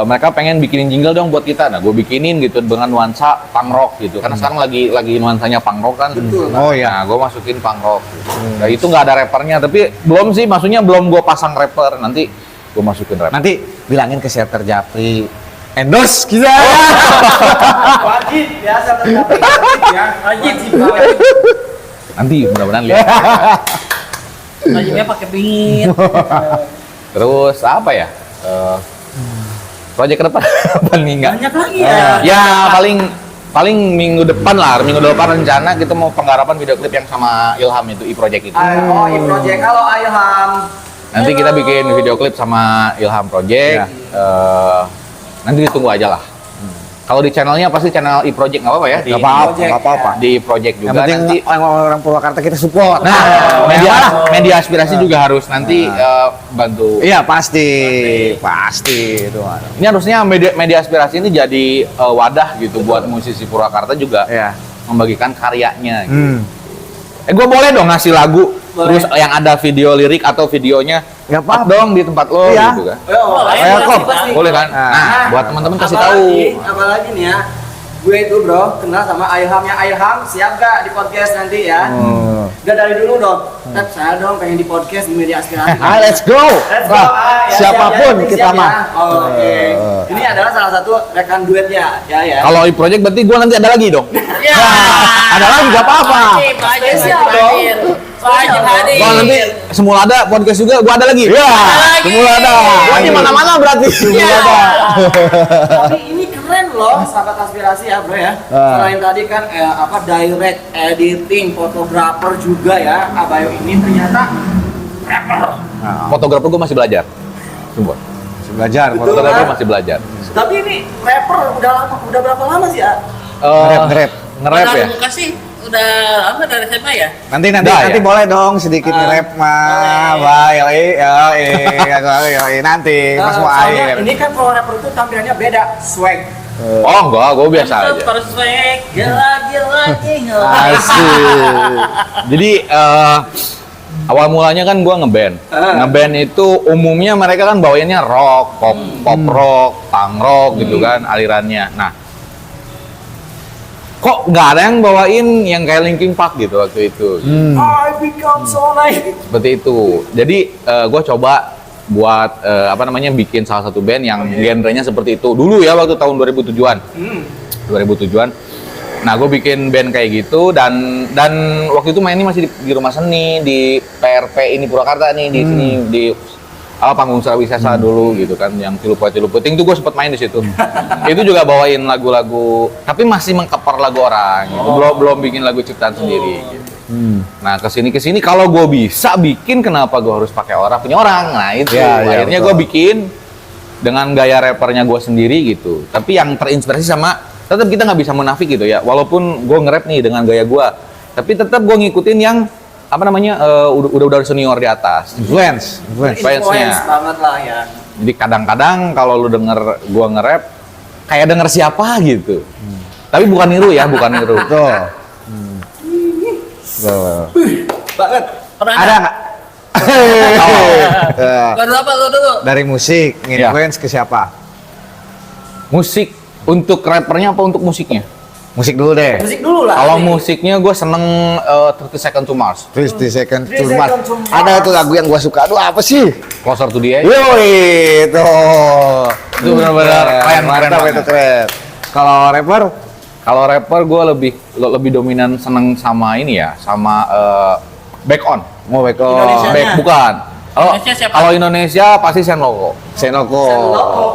mereka pengen bikinin jingle dong buat kita. Nah, gue bikinin gitu dengan nuansa punk rock gitu. Karena sekarang lagi nuansanya punk rock kan. Betul. Oh iya. Nah, gue masukin punk rock. Gitu. Nah, itu nggak ada rappernya, tapi belum sih, maksudnya belum gue pasang rapper. Nanti gue masukin rapper. Nanti bilangin ke Shelter Japri endorse kita. Wajib ya, satu wajib ya. Wajib. Nanti mudah-mudahan lihat. Wajibnya pakai bingit. Terus apa ya? Proyek ke depan apa nih enggak? Banyak lagi ya. Ya paling minggu depan rencana kita mau penggarapan video klip yang sama Ilham itu i-project itu. Oh, i-project. Halo Ilham. Nanti kita bikin video klip sama Ilham Project. Nanti ditunggu aja lah. Kalau di channelnya pasti channel i-project nggak apa-apa ya? Nggak apa-apa, nggak apa-apa. Di project Yang juga penting nanti. orang Purwakarta kita support. Nah, media aspirasi juga harus nanti bantu. Iya pasti itu. Ini harusnya media aspirasi ini jadi wadah gitu buat musisi Purwakarta juga Iya. membagikan karyanya. Gitu. Gue boleh dong ngasih lagu terus yang ada video lirik atau videonya Nggak up apa-apa. dong di tempat lo Iya. gitu kan. Boleh, Ayo, pasti, Kom. pasti. Boleh kan? Nah. Nah, buat teman-teman kasih tahu. Apalagi nih ya. Gue itu bro kenal sama Ilhamnya Ilham, siap gak di podcast nanti ya? Udah dari dulu dong. Tep, saya dong pengen di podcast di media aspirasi. Let's go. Let's go. Wah, Ya, siapapun siap, kita siap, mah. ya. Oh, oke. Ini adalah salah satu rekan duetnya ya. Kalau i-project berarti gue nanti ada lagi dong. Ya. Ada lagi nggak apa-apa. Wajib Spesial hadir. Wajib hadir. Kalau nanti semula ada podcast juga, gue ada lagi. Iya. lagi. Semula ada. Gue di mana-mana berarti. Iya. Tapi ini keren loh, sahabat aspirasi ya bro ya. Selain tadi kan direct editing, fotografer juga ya. Abayo ini ternyata rapper. Fotografer gue masih belajar. Sumpah. Belajar. Betul. Fotografer masih belajar. Tapi ini rapper udah berapa lama sih ya? Nge-rap. Nge-rap ya? Muka sih udah lama dari SMA ya. Nanti Dah, ya? boleh dong sedikit nge-rap mah. Bye, nanti pas mau Soalnya air. ini kan kalau rapper itu tampilannya beda, swag. Oh enggak, gue biasa aja. Perfect. Gila. Asik. Jadi awal mulanya kan gue ngeband. Ngeband itu umumnya mereka kan bawainnya rock, pop rock, punk rock gitu kan alirannya. Nah, kok nggak ada yang bawain yang kayak Linkin Park gitu waktu itu. I become so like. Seperti itu. Jadi gue coba buat bikin salah satu band yang genrenya seperti itu dulu ya waktu tahun 2007-an. 2007-an. Nah, gue bikin band kayak gitu dan waktu itu mainnya masih di rumah seni di PRP ini Purwakarta nih di sini di panggung Surawisesa dulu gitu kan, yang Tilu Puting itu gue sempet main di situ. Itu juga bawain lagu-lagu, tapi masih mengcover lagu orang, gitu. Belum bikin lagu ciptaan sendiri. Gitu. Nah kesini kalau gue bisa bikin, kenapa gue harus pakai orang punya orang? Nah itu akhirnya gue bikin dengan gaya rappernya gue sendiri gitu. Tapi yang terinspirasi sama, tetap kita nggak bisa munafik gitu ya. Walaupun gue nge-rap nih dengan gaya gue, tapi tetap gue ngikutin yang apa namanya udah senior di atas. Influence. Influence banget lah ya. Jadi kadang-kadang kalau lu denger gue nge-rap, kayak denger siapa gitu. Tapi bukan niru ya, bukan niru. Betul. Banget. Pernah Ada nggak? Baru apa lu dulu? Dari musik, influence ke siapa? Musik untuk rappernya apa untuk musiknya? Musik dulu deh. Musik dulu lah. Kalau musiknya gue seneng 30 Seconds to Mars, 30 Seconds 30 to Mars. Seconds to Mars. Ada tuh lagu yang gua suka. Aduh, apa sih? Closer to the Edge. Yoi, itu. Itu benar-benar keren Mantap banget. itu keren. Kalau rapper, Kalau rapper gue lebih dominan seneng sama ini ya, sama Back On. mau back Indonesianya. Back bukan. Indonesia siapa? Kalau Indonesia pasti Senloko. Senoko.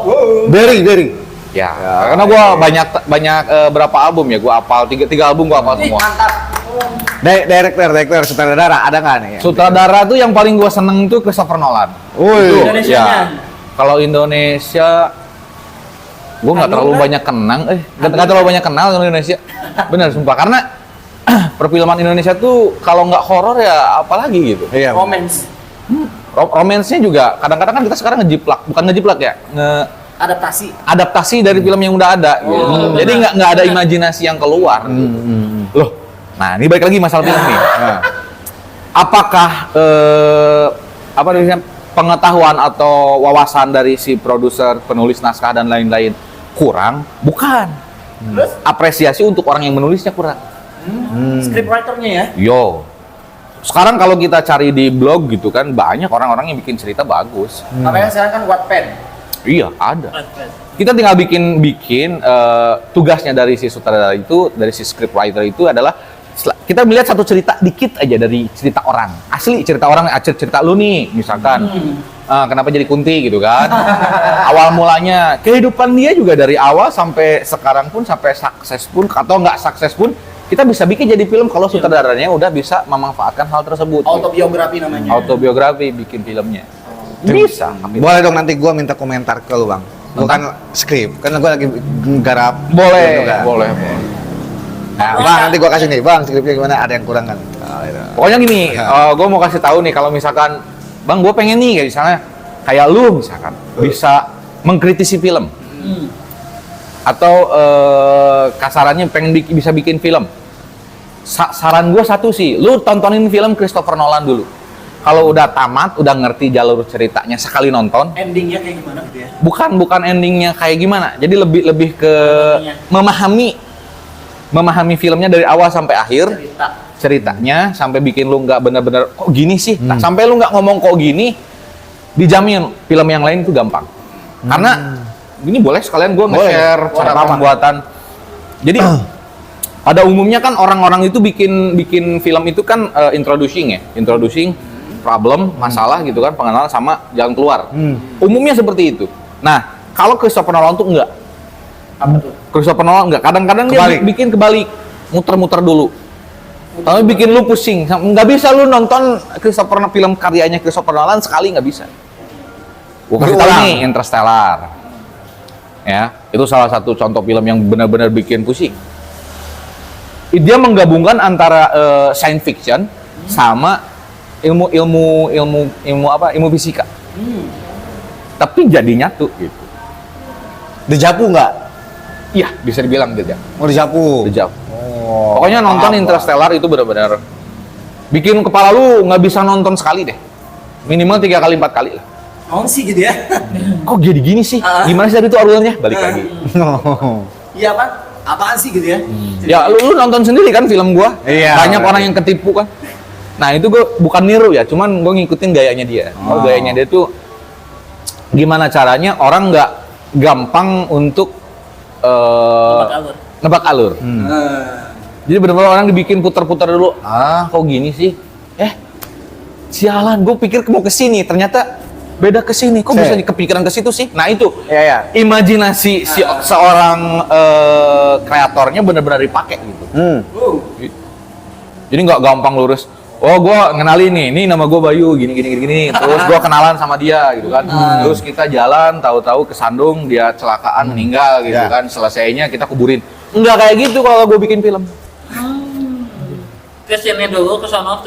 Wow. Berry. Ya, karena gue banyak berapa album ya, gue apal tiga album gue apal semua. Mantap. Director, sutradara ada nggak nih? Sutradara tuh yang paling gue seneng tuh Christopher Nolan. Woi. Indonesianya. Kalau Indonesia, gue nggak terlalu banyak nggak terlalu banyak kenal Indonesia. Bener sumpah, karena perfilman Indonesia tuh kalau nggak horor ya apalagi gitu. Iya. Romance. Romansnya juga kadang-kadang kan kita sekarang bukan ngejiplak ya, adaptasi dari film yang udah ada. Gitu. Jadi nggak ada imajinasi yang keluar. Gitu. Loh, nah ini balik lagi masalah film nih. Nah. Apakah apa namanya pengetahuan atau wawasan dari si produser, penulis naskah dan lain-lain kurang? Bukan. Terus Apresiasi untuk orang yang menulisnya kurang. scriptwriter-nya ya. Yo. Sekarang kalau kita cari di blog gitu kan banyak orang-orang yang bikin cerita bagus. Makanya sekarang kan Wattpad. Iya, ada. Kita tinggal bikin tugasnya dari si sutradara itu, dari si scriptwriter itu adalah kita melihat satu cerita dikit aja dari cerita orang. Asli cerita orang, cerita lu nih misalkan. Kenapa jadi Kunti gitu kan. Awal mulanya kehidupan dia juga dari awal sampai sekarang pun, sampai sukses pun atau nggak sukses pun, kita bisa bikin jadi film kalau sutradaranya udah bisa memanfaatkan hal tersebut. Autobiografi namanya. Autobiografi bikin filmnya. Bisa. Boleh dong nanti gua minta komentar ke lu, Bang. Gua kan skrip, kan gua lagi garap. Boleh, gitu kan. boleh. Nah, Bang, nanti gua kasih nih, Bang, skripnya gimana? Ada yang kurang kan? Nah, gitu. Pokoknya gini, gue mau kasih tahu nih kalau misalkan, Bang, gue pengen nih kayak misalnya kayak lu misalkan bisa mengkritisi film atau kasarannya pengen bisa bikin film. Saran gue satu sih, lu tontonin film Christopher Nolan dulu. Kalau udah tamat, udah ngerti jalur ceritanya sekali nonton, Endingnya kayak gimana gitu ya? bukan endingnya kayak gimana. Jadi lebih ke memahami filmnya dari awal sampai akhir. Ceritanya sampai bikin lu nggak bener-bener kok gini sih. Nah, sampai lu nggak ngomong kok gini, dijamin film yang lain itu gampang. Karena ini boleh sekalian gue nge-share cara pembuatan. Jadi pada umumnya kan orang-orang itu bikin film itu kan introducing problem, masalah gitu kan, pengenalan sama jalan keluar. Umumnya seperti itu. Nah, kalau Christopher Nolan tuh enggak. Apa tuh? Christopher Nolan enggak. Kadang-kadang dia bikin kebalik, muter-muter dulu. Tapi bikin lu pusing. Nggak bisa lu nonton film karyanya Christopher Nolan sekali, nggak bisa. Gua kasih tahu nih, Interstellar. Ya, itu salah satu contoh film yang benar-benar bikin pusing. Dia menggabungkan antara science fiction sama ilmu fisika. Tapi jadi nyatu gitu. Dejavu nggak? Iya, bisa dibilang dejavu. Oh, dejavu. Oh, Pokoknya nonton paham, Interstellar itu benar-benar bikin kepala lu nggak bisa nonton sekali deh. Minimal 3 kali 4 kali lah. Oh sih gitu ya? Kok jadi gini sih? Gimana sih tadi itu alurnya? Balik lagi. Bang. Iya Pak, apaan sih gitu ya? Ya lu nonton sendiri kan film gua. Iya, Banyak berarti. orang yang ketipu kan. Nah itu gua bukan niru ya, cuman gua ngikutin gayanya dia. Oh, gayanya dia tuh gimana caranya orang nggak gampang untuk nebak alur. Jadi benar-benar orang dibikin putar-putar dulu. Kok gini sih? Sialan, gue pikir mau kesini. Ternyata beda ke sini. Kok bisa kepikiran ke situ sih? Nah itu, Iya. imajinasi si seorang kreatornya benar-benar dipakai gitu. Jadi nggak gampang lurus. Oh, gua ngenalin nih, ini nama gua Bayu, gini. Terus gua kenalan sama dia gitu kan. Terus kita jalan, tahu-tahu kesandung, dia kecelakaan, meninggal gitu kan. Selesainya kita kuburin. Enggak kayak gitu kalau gua bikin film. Ke sini dulu, ke sono.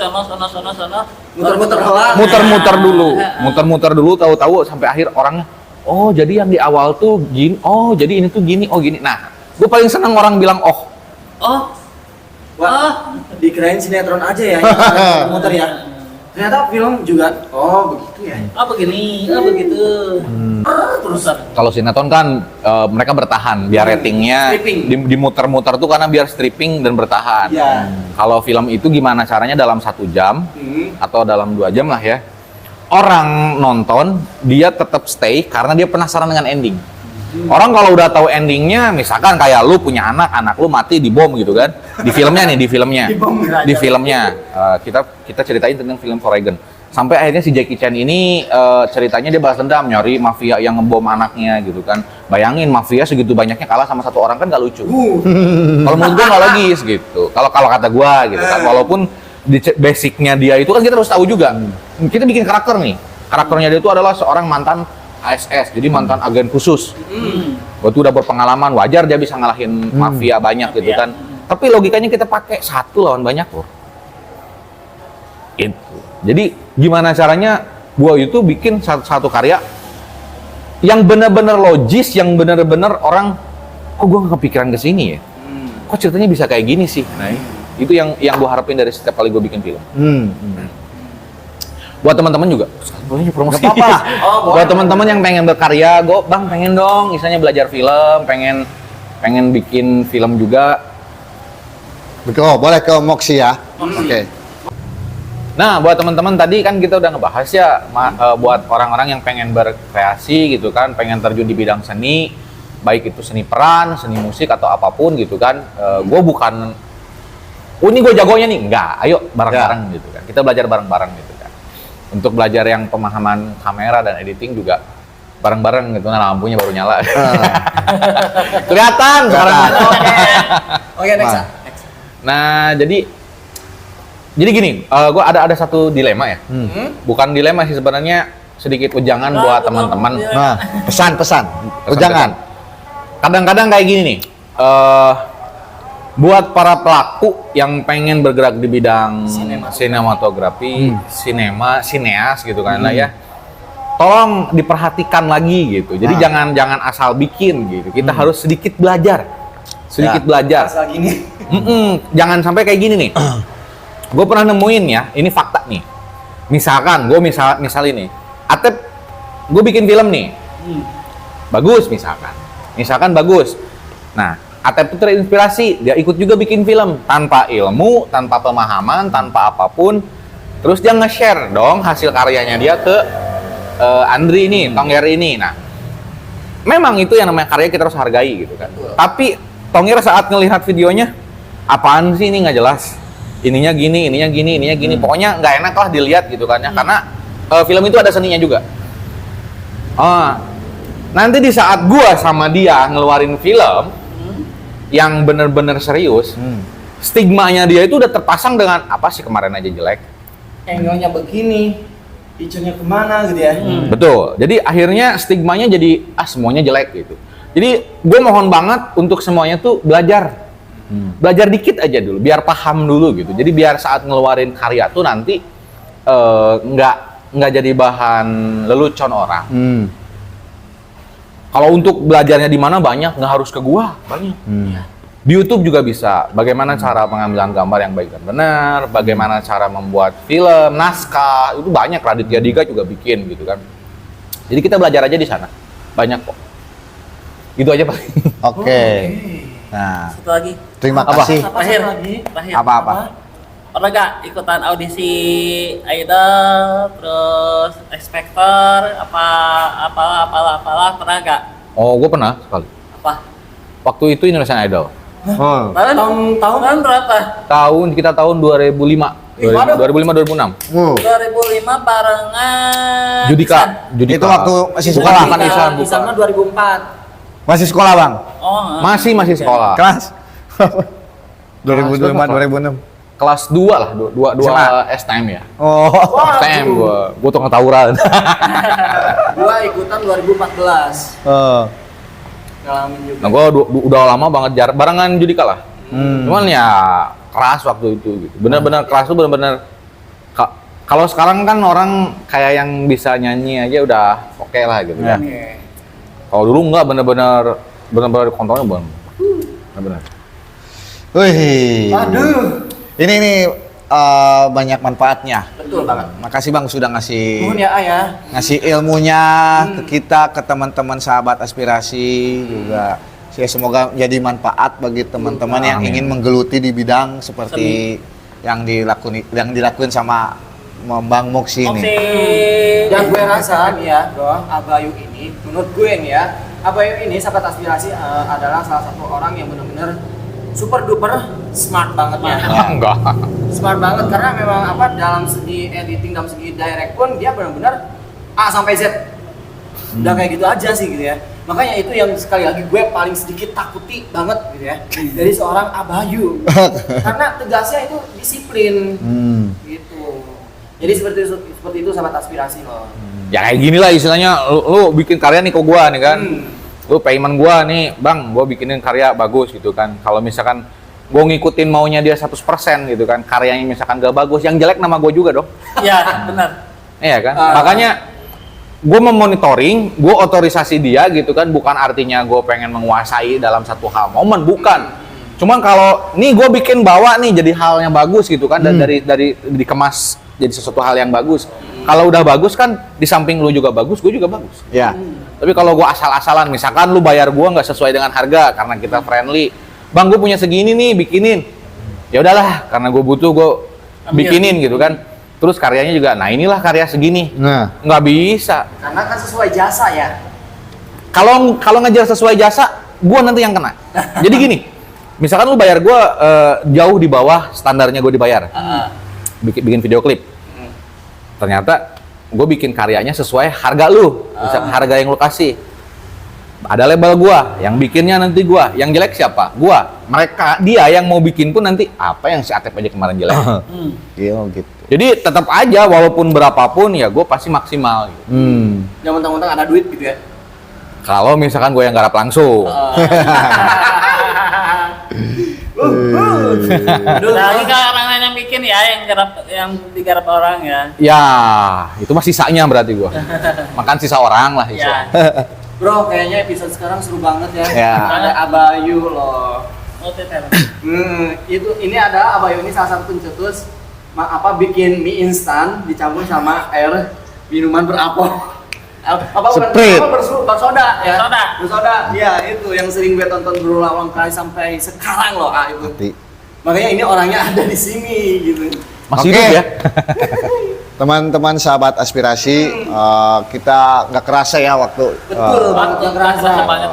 Muter-muter Muter-muter dulu, tahu-tahu sampai akhir orangnya, oh jadi yang di awal tuh gini, oh jadi ini tuh gini, oh gini. Nah, gue paling seneng orang bilang oh. Wah, dikirain sinetron aja ya, muter ya. Ternyata film juga, oh begitu ya. Begini, begitu. Terusan. Kalau sinetron kan mereka bertahan biar ratingnya dimuter-muter tuh karena biar stripping dan bertahan. Iya. Kalau film itu gimana caranya dalam 1 jam atau dalam 2 jam lah ya, orang nonton dia tetap stay karena dia penasaran dengan ending. Orang kalau udah tahu endingnya, misalkan kayak lu punya anak lu mati dibom gitu kan, di filmnya kita ceritain tentang film Foreign. Sampai akhirnya si Jackie Chan ini ceritanya dia balas dendam, nyari mafia yang ngebom anaknya gitu kan. Bayangin mafia segitu banyaknya kalah sama 1 orang kan nggak lucu. Kalau menurut gua nggak logis gitu. Kalau kata gua gitu kan, walaupun basicnya dia itu kan kita harus tahu juga. Kita bikin karakter nih, karakternya dia itu adalah seorang mantan ASS, jadi mantan agen khusus. Waktu udah berpengalaman, wajar dia bisa ngalahin mafia banyak gitu kan. Tapi logikanya kita pakai 1 lawan banyak loh. Itu. Jadi gimana caranya gua itu bikin satu karya yang benar-benar logis, yang benar-benar orang, kok gua nggak kepikiran ke sini ya? Kok ceritanya bisa kayak gini sih? Nah, itu yang gua harapin dari setiap kali gua bikin film. Buat teman-teman juga, boleh promosi. Gak apa-apa. Buat teman-teman yang pengen berkarya, bang pengen dong, misalnya belajar film, pengen bikin film juga. Betul, boleh ke Moxie ya. Oke. Nah, buat teman-teman tadi kan kita udah ngebahas ya, buat orang-orang yang pengen berkreasi gitu kan, pengen terjun di bidang seni, baik itu seni peran, seni musik atau apapun gitu kan. Gue bukan, ini gue jagonya nih, enggak. Ayo bareng-bareng gitu kan. Kita belajar bareng-bareng gitu kan. Untuk belajar yang pemahaman kamera dan editing juga bareng-bareng gitu, nah lampunya baru nyala. Kelihatan sekarang. Oke, next. Nah, jadi gini, gue ada satu dilema ya. Bukan dilema sih sebenarnya, sedikit ujangan buat teman-teman. Nah, pesan. Jangan. Kadang-kadang kayak gini nih. Buat para pelaku yang pengen bergerak di bidang sinematografi, sineas gitu kan lah ya. Tolong diperhatikan lagi gitu. Jadi jangan asal bikin gitu. Kita harus sedikit belajar. Belajar. Asal gini. Jangan sampai kayak gini nih. Gue pernah nemuin ya, ini fakta nih. Misalkan, misal ini, Atep, gue bikin film nih, bagus misalkan bagus. Nah, Atep itu terinspirasi, dia ikut juga bikin film tanpa ilmu, tanpa pemahaman, tanpa apapun. Terus dia nge-share dong hasil karyanya dia ke Andri ini, Tongger ini. Nah, memang itu yang namanya karya kita harus hargai gitu kan. Tapi Tongger saat ngelihat videonya, apaan sih ini nggak jelas. Ininya gini. Pokoknya nggak enak lah dilihat gitu kan ya. Karena film itu ada seninya juga. Nanti di saat gua sama dia ngeluarin film yang bener-bener serius, stigmanya dia itu udah terpasang dengan apa sih kemarin aja jelek. Angle-nya begini, picture-nya kemana gitu ya. Betul. Jadi akhirnya stigmanya jadi semuanya jelek gitu. Jadi gue mohon banget untuk semuanya tuh belajar. Belajar dikit aja dulu, biar paham dulu gitu. Jadi biar saat ngeluarin karya tuh nanti nggak jadi bahan lelucon orang. Kalau untuk belajarnya di mana banyak, nggak harus ke gua, banyak. Di YouTube juga bisa. Bagaimana cara pengambilan gambar yang baik dan benar, bagaimana cara membuat film, naskah, itu banyak. Raditya Dika juga bikin gitu kan. Jadi kita belajar aja di sana, banyak kok. Gitu aja Pak. Oke. Nah, Satu lagi. terima Apa? kasih. Terakhir. Apa? Pernah gak ikutan audisi Idol, terus X Factor, apalah, pernah gak? Oh, gue pernah sekali. Apa? Waktu itu Indonesian Idol. Tahun berapa? Kita tahun 2005. Waduh. 2005 2006. 2005 barengan Judika. Itu waktu masih bukan sekolah. bukan Ihsan, bukan. Ihsan mah 2004. Masih sekolah, Bang. Oh, Masih sekolah. Kelas 2005 2006. Kelas 2 lah, 2 SMA. STM ya. Oh. STM gua tuh ngetawuran. Gua ikutan 2014. Ngalamin juga. Nah, gua udah lama banget barengan Judika lah. Cuman ya keras waktu itu gitu. Bener-bener keras tuh bener-bener kalau sekarang kan orang kayak yang bisa nyanyi aja udah oke lah gitu kan. Oke. Kalau dulu enggak bener-bener kontrolnya bener-bener. Wih. Aduh. Ini banyak manfaatnya. Betul banget. Makasih Bang sudah ngasih Nuhun ya Ayah. ngasih ilmunya ke kita, ke teman-teman sahabat aspirasi juga. Ya, semoga jadi manfaat bagi teman-teman yang Amin. ingin menggeluti di bidang seperti yang dilakuin sama Bang Moksi ini. Dan gue rasa nih ya, bro, Abayu ini, menurut gue nih ya, Abayu ini sahabat aspirasi adalah salah satu orang yang benar-benar super duper smart banget ya. Enggak. Smart banget karena memang apa dalam segi editing, dalam segi direct pun dia benar-benar A sampai Z. Udah kayak gitu aja sih gitu ya. Makanya itu yang sekali lagi gue paling sedikit takuti banget gitu ya dari seorang Abayu. Karena tegasnya itu disiplin gitu. Jadi seperti itu sahabat aspirasi loh. Ya kayak gini lah istilahnya lu bikin karya nih ke gua nih kan. Lu payment gua nih, Bang, gua bikinin karya bagus gitu kan. Kalau misalkan gua ngikutin maunya dia 100% gitu kan, karyanya misalkan gak bagus, yang jelek nama gua juga dong. Iya, benar. Iya kan? Makanya gue memonitoring, gue otorisasi dia gitu kan, bukan artinya gue pengen menguasai dalam satu hal momen, bukan. Cuman kalau nih gue bikin bawa nih jadi hal yang bagus gitu kan, dan dari dikemas jadi sesuatu hal yang bagus. Kalau udah bagus kan, di samping lu juga bagus, gue juga bagus. Ya. Tapi kalau gue asal-asalan, misalkan lu bayar gue nggak sesuai dengan harga karena kita friendly, Bang gue punya segini nih, bikinin. Ya udahlah, karena gue butuh gue bikinin gitu kan. Terus karyanya juga, nah inilah karya segini. Nah, Nggak bisa. Karena kan sesuai jasa ya. Kalau ngejar sesuai jasa, gua nanti yang kena. Jadi gini, misalkan lu bayar gua jauh di bawah standarnya gua dibayar. Bikin video klip. Ternyata gua bikin karyanya sesuai harga lu, harga yang lu kasih. Ada label gua, yang bikinnya nanti gua, yang jelek siapa? Gua. Dia yang mau bikin pun nanti apa yang si Atep aja kemarin jelek. iya gitu. Jadi tetap aja walaupun berapapun ya gue pasti maksimal gitu. Yang mentang-mentang ada duit gitu ya. Kalau misalkan gue yang garap langsung. Lagi kalau orang lain yang bikin ya, yang digarap orang ya. Ya, itu mah sisanya berarti gue. Makan sisa orang lah Ya. Bro, kayaknya episode sekarang seru banget ya. Ya. Ada Abayu loh. Oh, teter. Ini ada Abayu ini salah satu pencetus bikin mie instan dicampur sama air minuman beralkohol. Sprite. Bersoda ya. Bersoda. Iya, itu yang sering gue tonton berulang-ulang kali sampai sekarang loh, itu. Mati. Makanya ini orangnya ada di sini gitu. Masih Oke. hidup ya. Teman-teman sahabat aspirasi, kita nggak kerasa ya waktu. Betul banget yang kerasa. Kerasa banget.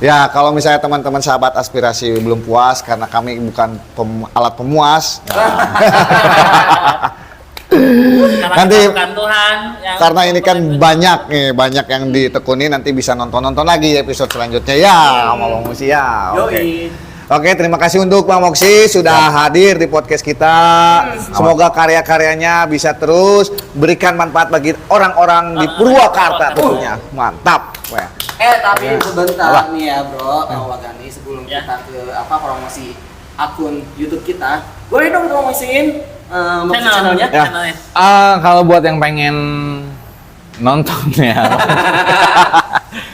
Ya, kalau misalnya teman-teman sahabat aspirasi belum puas karena kami bukan alat pemuas, Nanti- Bukan Tuhan yang karena ini kan banyak yang ditekuni, nanti bisa nonton lagi episode selanjutnya ya, sama Bang Moksi ya. Oke. Oke, terima kasih untuk Bang Moksi sudah hadir di podcast kita. Semoga karya-karyanya bisa terus berikan manfaat bagi orang-orang di Purwakarta tentunya. Mantap. Wah. Tapi sebentar Apa? nih ya bro, Bang Wagani, sebelum Ya. kita ke promosi akun YouTube kita, boleh dong promosiin channelnya? Ya. Channelnya. Kalau buat yang pengen nonton ya,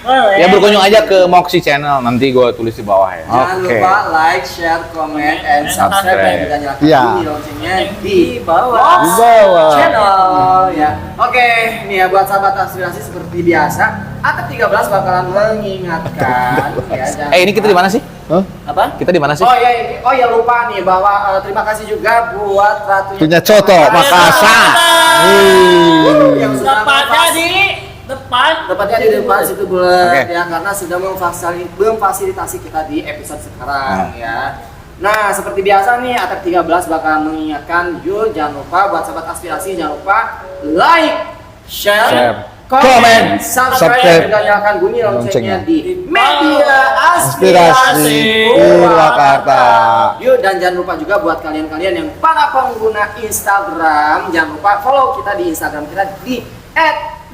Boleh. ya berkunjung aja ke Moxie Channel, nanti gue tulis di bawah ya. Jangan Oke. lupa like, share, comment, and subscribe, dan juga nyalakan Iya. bunyi loncengnya di bawah. Di bawah. Channel ya. Oke, nih ya buat sahabat aspirasi seperti biasa, AT13 bakalan mengingatkan ya. jangan Ini kita di mana sih? Hah? Apa? Kita di mana sih? Oh ya lupa nih bahwa terima kasih juga buat Ratu Punya Coto, Makassar. yang sudah Tepatnya di depan. tepatnya di depan situ bulat Oke. ya, karena sudah memfasilitasi kita di episode sekarang ya. Nah, seperti biasa nih, Atep 13 bakal mengingatkan, yuk jangan lupa buat sahabat aspirasi, jangan lupa like, share, komen, subscribe, dan nyalakan bunyi loncengnya di media aspirasi Purwakarta. Yuk, dan jangan lupa juga buat kalian-kalian yang para pengguna Instagram, jangan lupa follow kita di Instagram kita di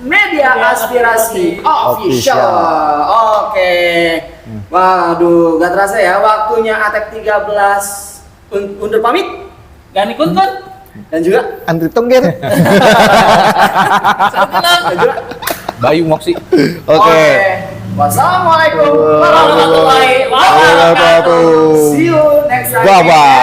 @mediaaspirasi_official. Oke. Waduh, gak terasa ya waktunya Atep 13 undur pamit. Gani Kun-kun. Dan juga Andri Tongger. dan juga Bayu Moksi. Oke. Wassalamualaikum Warahmatullahi wabarakatuh. See you next time. Bye bye.